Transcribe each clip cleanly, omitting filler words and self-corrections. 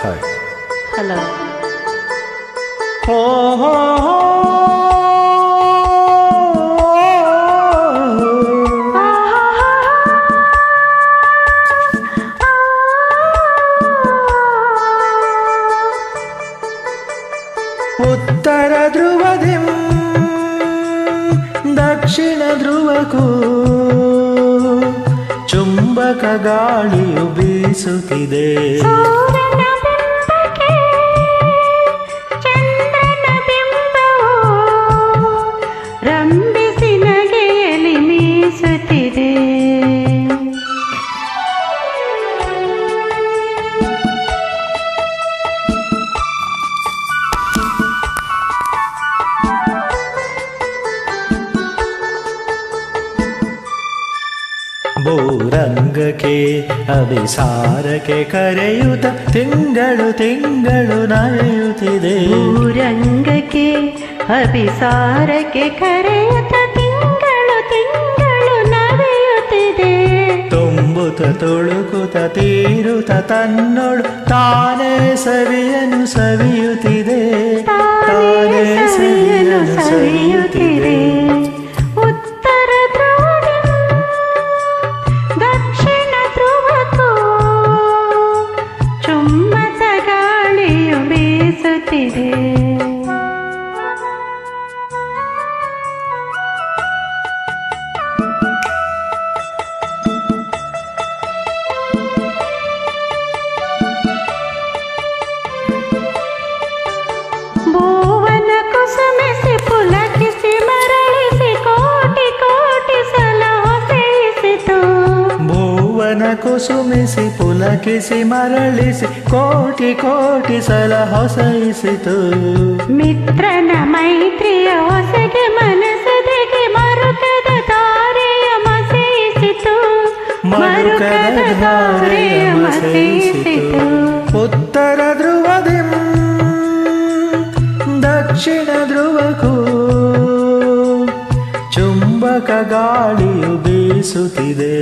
Hi. Hello. ಉತ್ತರ ಧ್ರುವದಿಂ ದಕ್ಷಿಣ ಧ್ರುವಕ್ಕೂ ಚುಂಬಕ ಗಾಳಿಯು ಬೀಸುತ್ತಿದೆ. ರಂಭಿಸಿ ನಗೆಯಲಿ ಮೀಸುತ್ತಿದೆ. ಭೂರಂಗಕ್ಕೆ ಅಭಿಸಾರಕ್ಕೆ ಕರೆಯುತ್ತ ತಿಂಗಳು ತಿಂಗಳು ನಲಿಯುತ್ತಿದೆ. ಭೂರಂಗಕ್ಕೆ ಅಭಿಸಾರಕ್ಕೆ ಕರೆಯುತ್ತ ತಿಂಗಳು ತಿಂಗಳು ನಲಿಯುತ್ತಿದೆ. ತುಂಬುತ್ತ ತುಳುಕುತ್ತ ತೀರುತ್ತ ತನ್ನೊಳು ತಾನೇ ಸವಿಯನು ಸವಿಯುತ್ತಿದೆ. ತಾನೇ ಸವಿಯನು ಸವಿಯುತ್ತಿದೆ. ಉತ್ತರ ಧ್ರುವ ದಕ್ಷಿಣ ಧ್ರುವಕ್ಕೂ ಚುಂಬಕ ಗಾಳಿಯು ಬೀಸುತ್ತಿದೆ. ಭುವನ ಕುಸುಮಿಸಿ ಪುಲಕಿಸಿ ಮರಳಿಸಿ ಕೋಟಿ ಕೋಟಿ ಸಲ ಹೊಸೆಯಿಸಿತು. ಭುವನ ಕುಸುಮಿಸಿ ಪುಲಕಿಸಿ ಮರಳಿಸಿ ಕೋಟಿ ಕೋಟಿ ಸಲ ಹೊಸೈಸಿತು. ಮಿತ್ರನ ಮೈತ್ರಿಯ ಹೊಸಗೆ ಮನಸದೆಗೆ ಮರುಕದ ಧಾರೆಯ ಮಸೆಯಿಸಿತು. ಮರುಕದ ಧಾರೆಯ ಮಸೆಯಿಸಿತು. ಉತ್ತರ ಧ್ರುವದಿಂ ದಕ್ಷಿಣ ಧ್ರುವಕ್ಕೂ ಚುಂಬಕ ಗಾಳಿಯು ಬೀಸುತ್ತಿದೆ.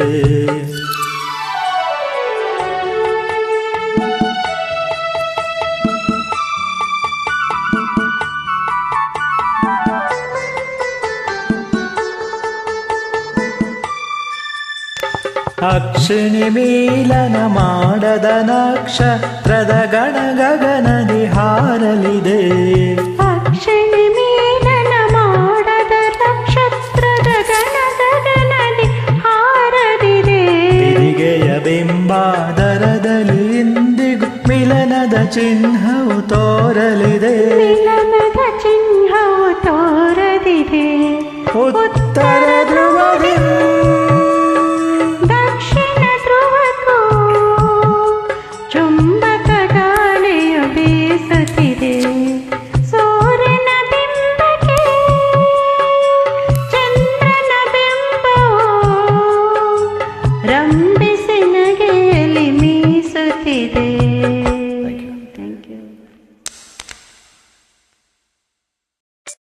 ಅಕ್ಷಿಣಿ ಮೀಲನ ಮಾಡದ ನಕ್ಷತ್ರದ ಗಣ ಗಗನದಿ ಹಾರಲಿದೆ. ಅಕ್ಷಿಣಿ ಮೀಲನ ಮಾಡದ ನಕ್ಷತ್ರದ ಗಣ ಗಗನದಿ ಹಾರದಿದೆ. ತಿರಿಗೆಯ ಬಿಂಬಾದರದಲ್ಲಿ ಇಂದಿಗೂ ಮಿಲನದ ಚಿಹ್ನವು ತೋರಲಿದೆ. ಮಿಲನದ ಚಿಹ್ನವು ತೋರದಿದೆ. ಉತ್ತರ ಧ್ರುವದಿಂ ದಕ್ಷಿಣ ಧ್ರುವಕ್ಕೂ ಚುಂಬಕ ಗಾಳಿಯು ಬೀಸುತ್ತಿದೆ. ಸೂರ್ಯನ ಬಿಂಬಕ್ಕೆ ಚಂದ್ರನ ಬಿಂಬವು ರಂಭೆ